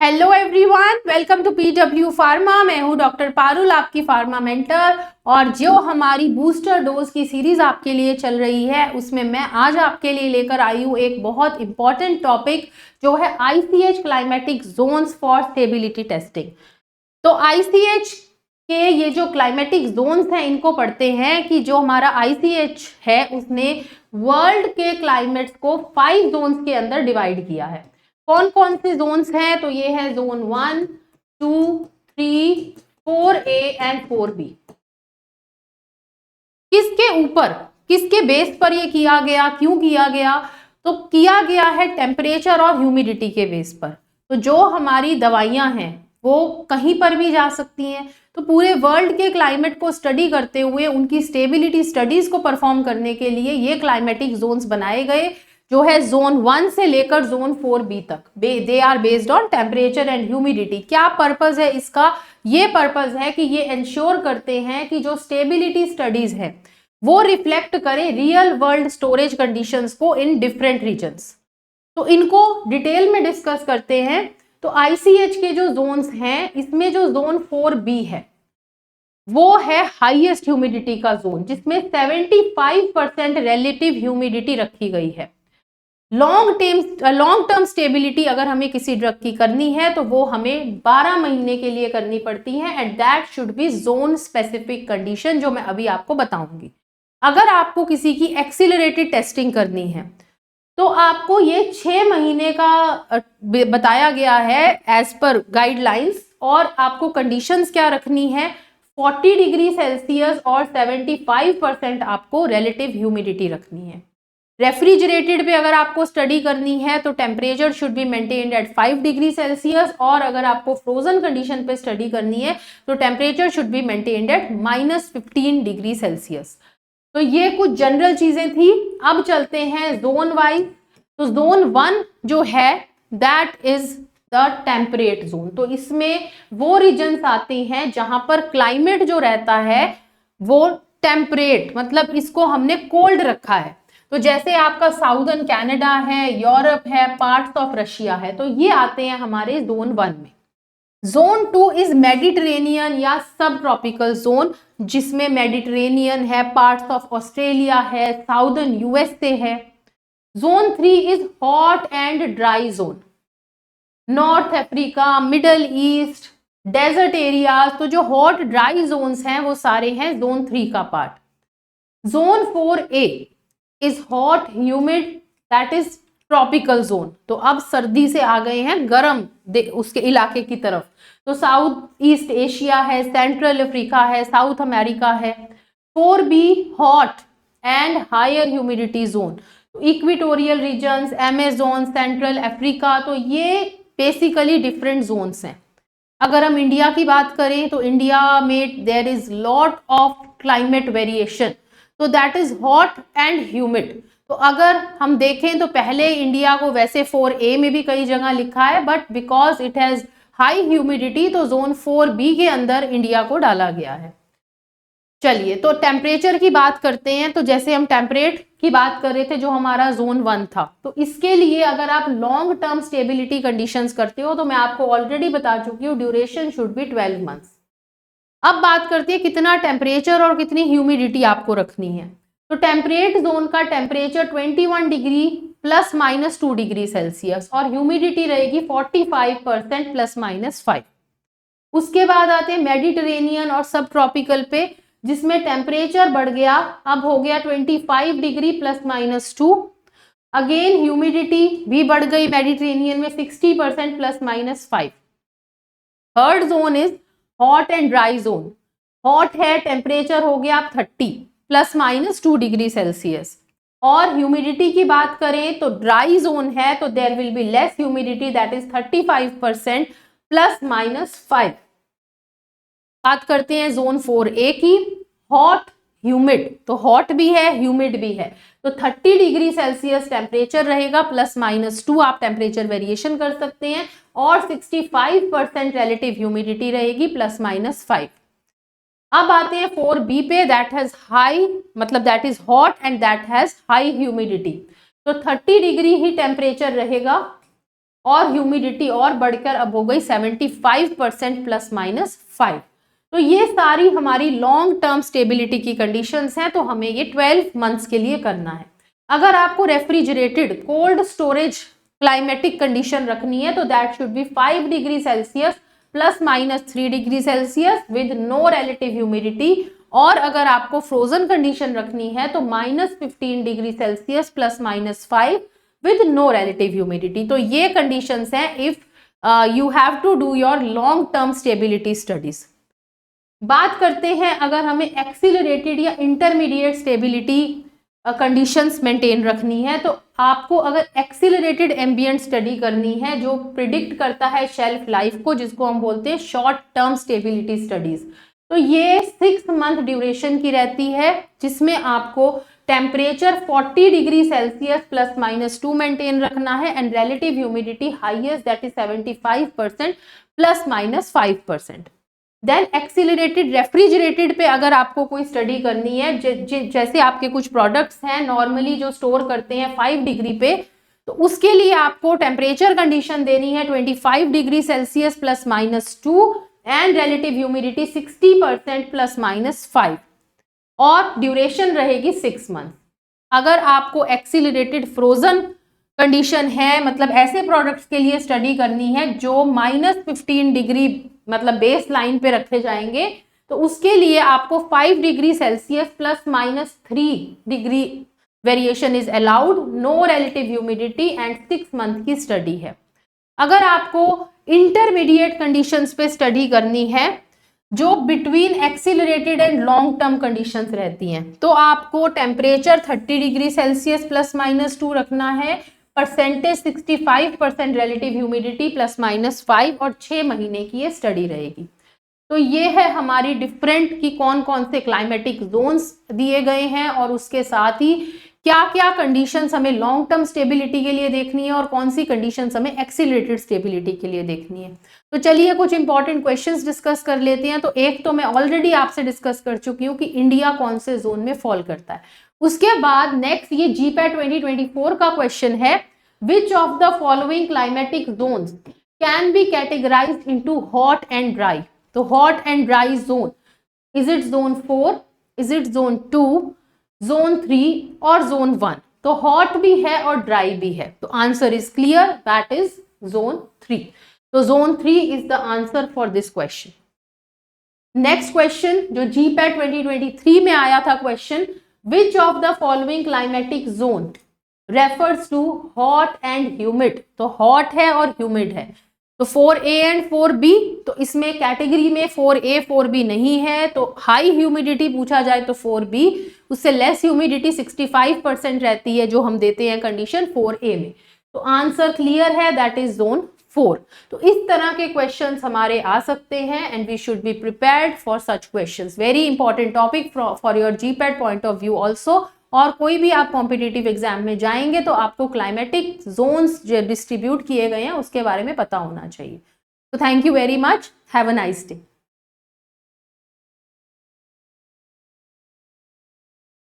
Hello everyone, welcome to PW pharma. मैं हूं doctor Parul, आपकी फार्मा मेंटर। और जो हमारी बूस्टर डोज की सीरीज आपके लिए चल रही है उसमें मैं आज आपके लिए लेकर आई हूं एक बहुत इंपॉर्टेंट टॉपिक, जो है ICH climatic zones for stability testing. तो आईसीएच के ये जो क्लाइमेटिक जोन्स हैं इनको पढ़ते हैं कि जो हमारा आईसीएच है उसने वर्ल्ड के क्लाइमेट्स को 5 जोन्स के अंदर डिवाइड किया है। कौन कौन से जोन्स हैं? तो ये है जोन 1, 2, 3, 4A एंड 4B। किसके ऊपर, किसके बेस पर ये किया गया, क्यों किया गया? तो किया गया है टेम्परेचर और ह्यूमिडिटी के बेस पर। तो जो हमारी दवाइयां हैं वो कहीं पर भी जा सकती हैं। तो पूरे वर्ल्ड के क्लाइमेट को स्टडी करते हुए उनकी स्टेबिलिटी स्टडीज को परफॉर्म करने के लिए ये क्लाइमेटिक जोन्स बनाए गए, जो है जोन 1 से लेकर जोन 4B तक। They are based on temperature and humidity. क्या पर्पज है इसका? ये पर्पज है कि ये इंश्योर करते हैं कि जो स्टेबिलिटी स्टडीज है वो रिफ्लेक्ट करे रियल वर्ल्ड स्टोरेज कंडीशंस को इन डिफरेंट रीजन्स। तो इनको डिटेल में डिस्कस करते हैं। तो आईसीएच के जो जोन्स हैं, इसमें जो जोन 4B है वो है हाईएस्ट ह्यूमिडिटी का जोन, जिसमें 75% रिलेटिव ह्यूमिडिटी रखी गई है। लॉन्ग टर्म स्टेबिलिटी अगर हमें किसी ड्रग की करनी है तो वो हमें 12 महीने के लिए करनी पड़ती है, and that should B zone specific condition, जो मैं अभी आपको बताऊंगी। अगर आपको किसी की एक्सीलरेटेड टेस्टिंग करनी है तो आपको ये 6 महीने का बताया गया है एज पर गाइडलाइंस, और आपको कंडीशंस क्या रखनी है? 40 डिग्री सेल्सियस और 75% आपको रिलेटिव ह्यूमिडिटी रखनी है। रेफ्रिजरेटेड पे अगर आपको स्टडी करनी है तो temperature should be maintained eight 5 degree Celsius, और अगर आपको फ्रोजन कंडीशन पे स्टडी करनी है तो temperature should be maintained eight -15 degree Celsius. तो ये कुछ जनरल चीजें थी। अब चलते हैं जोन वाइज। तो जोन 1 जो है that is the temperate zone. तो इसमें वो रीजन्स आते हैं जहां पर क्लाइमेट जो रहता है वो टेम्परेट, मतलब इसको हमने कोल्ड रखा है। तो जैसे आपका साउदर्न कनाडा है, यूरोप है, पार्ट्स ऑफ रशिया है, तो ये आते हैं हमारे जोन 1 में। जोन 2 इज मेडिटेरेनियन या सब ट्रॉपिकल जोन, जिसमें मेडिटेरेनियन है, पार्ट्स ऑफ ऑस्ट्रेलिया है, साउदर्न यूएसए है। Zone 3 is hot and dry zone, North Africa, Middle East, desert areas. तो जो हॉट ड्राई जोन्स हैं वो सारे हैं जोन 3 का part. Zone 4A is hot humid, that is tropical zone. तो अब सर्दी से आ गए हैं गर्म उसके इलाके की तरफ। तो साउथ ईस्ट एशिया है, सेंट्रल अफ्रीका है, साउथ अमेरिका है। 4B hot and higher humidity zone, तो equatorial regions, Amazon, central Africa. तो ये बेसिकली डिफरेंट जोन्स हैं। अगर हम इंडिया की बात करें तो इंडिया में there is lot of climate variation, तो that is hot and humid. तो अगर हम देखें तो पहले इंडिया को वैसे 4A में भी कई जगह लिखा है, but because it has high humidity तो जोन 4B के अंदर इंडिया को डाला गया है। चलिए, तो टेम्परेचर की बात करते हैं। तो जैसे हम टेम्परेट की बात कर रहे थे जो हमारा जोन 1 था, तो इसके लिए अगर आप लॉन्ग टर्म स्टेबिलिटी कंडीशंस करते हो तो मैं आपको ऑलरेडी बता चुकी हूँ, ड्यूरेशन शुड बी 12 मंथ्स। अब बात करते हैं कितना टेम्परेचर और कितनी ह्यूमिडिटी आपको रखनी है। तो टेम्परेट जोन का टेम्परेचर 21 डिग्री ±2 डिग्री सेल्सियस, और ह्यूमिडिटी रहेगी 45% ±5। उसके बाद आते हैं मेडिटेरेनियन और सब ट्रॉपिकल पे, जिसमें टेम्परेचर बढ़ गया, अब हो गया 25 डिग्री ±2। अगेन ह्यूमिडिटी भी बढ़ गई मेडिटेरेनियन में 60% ±5। Third zone is hot and dry zone. Hot है, टेम्परेचर हो गया आप 30 ±2 डिग्री सेल्सियस, और ह्यूमिडिटी की बात करें तो ड्राई जोन है तो there will be less humidity, that is 35% ±5। बात करते हैं जोन 4A की, हॉट ह्यूमिड। तो हॉट भी है, ह्यूमिड भी है, तो 30 डिग्री सेल्सियस टेम्परेचर रहेगा, ±2 आप टेम्परेचर वेरिएशन कर सकते हैं, और 65% रिलेटिव ह्यूमिडिटी रहेगी, ±5। अब आते हैं 4B पे, दैट हैज हाई, मतलब that is hot and that has high humidity. तो 30 डिग्री ही टेम्परेचर रहेगा, और ह्यूमिडिटी और बढ़कर अब हो गई 75% ±5। तो ये सारी हमारी लॉन्ग टर्म स्टेबिलिटी की कंडीशंस हैं, तो हमें ये 12 मंथ्स के लिए करना है। अगर आपको refrigerated cold storage climatic condition रखनी है तो that should be 5 degree Celsius ±3 degree Celsius with no relative humidity. और अगर आपको फ्रोजन कंडीशन रखनी है तो -15 degree Celsius ±5 with no relative humidity. तो ये कंडीशंस हैं if you have to do your long term stability studies. बात करते हैं अगर हमें एक्सीलरेटेड या इंटरमीडिएट स्टेबिलिटी कंडीशंस मेंटेन रखनी है, तो आपको अगर एक्सीलरेटेड एम्बिएंट स्टडी करनी है जो प्रिडिक्ट करता है शेल्फ लाइफ को, जिसको हम बोलते हैं शॉर्ट टर्म स्टेबिलिटी स्टडीज, तो ये 6 मंथ ड्यूरेशन की रहती है, जिसमें आपको टेम्परेचर 40 डिग्री सेल्सियस ±2 मेंटेन रखना है and relative humidity highest that is 75% ±5%। Then accelerated refrigerated पे अगर आपको कोई स्टडी करनी है, जैसे आपके कुछ प्रोडक्ट्स हैं नॉर्मली जो स्टोर करते हैं 5 डिग्री पे, तो उसके लिए आपको टेम्परेचर कंडीशन देनी है 25 degree Celsius ±2 and relative humidity 60% ±5 और ड्यूरेशन रहेगी 6 मंथ। अगर आपको एक्सीलरेटेड फ्रोजन कंडीशन है, मतलब ऐसे प्रोडक्ट्स के लिए स्टडी करनी है जो -15 डिग्री मतलब बेस लाइन पे रखे जाएंगे, तो उसके लिए आपको 5 degree Celsius ±3 degree variation is allowed, no relative humidity and 6 month की स्टडी है। अगर आपको इंटरमीडिएट कंडीशंस पे स्टडी करनी है जो between accelerated and long term conditions रहती हैं, तो आपको टेम्परेचर 30 डिग्री सेल्सियस ±2 रखना है, परसेंटेज 65% रिलेटिव ह्यूमिडिटी ±5 और 6 महीने की ये स्टडी रहेगी। तो ये है हमारी डिफरेंट कि कौन कौन से क्लाइमेटिक जोन्स दिए गए हैं और उसके साथ ही क्या क्या कंडीशंस हमें लॉन्ग टर्म स्टेबिलिटी के लिए देखनी है और कौन सी कंडीशंस हमें एक्सीलरेटेड स्टेबिलिटी के लिए देखनी है। तो चलिए कुछ इंपॉर्टेंट क्वेश्चंस डिस्कस कर लेते हैं। तो एक तो मैं ऑलरेडी आपसे डिस्कस कर चुकी हूँ कि इंडिया कौन से जोन में फॉल करता है। उसके बाद नेक्स्ट ये जीपैट 2024 का क्वेश्चन है, which of the following climatic zones can be categorised into hot and dry. तो hot and dry zone, is it zone 4, is it zone 2, zone 3 और जोन 1। तो हॉट भी है और ड्राई भी है, तो answer is clear, that is zone 3। तो zone 3 is the answer for this question. Next question जो जीपैट 2023 में आया था question, which of the following climatic zone refers to hot and humid. तो हॉट है और ह्यूमिड है, तो 4A एंड 4B, तो इसमें कैटेगरी में 4A 4B नहीं है, तो हाई ह्यूमिडिटी पूछा जाए तो 4B, उससे लेस ह्यूमिडिटी 65% रहती है जो हम देते हैं कंडीशन 4A में। तो आंसर क्लियर है, दैट इज जोन 4। तो इस तरह के क्वेश्चंस हमारे आ सकते हैं and we should be prepared for such questions. Very important topic for your GPAT point of view also. और कोई भी आप कॉम्पिटिटिव एग्जाम में जाएंगे तो आपको क्लाइमेटिक जोन्स जो डिस्ट्रीब्यूट किए गए हैं उसके बारे में पता होना चाहिए। तो thank you very much, have a nice day.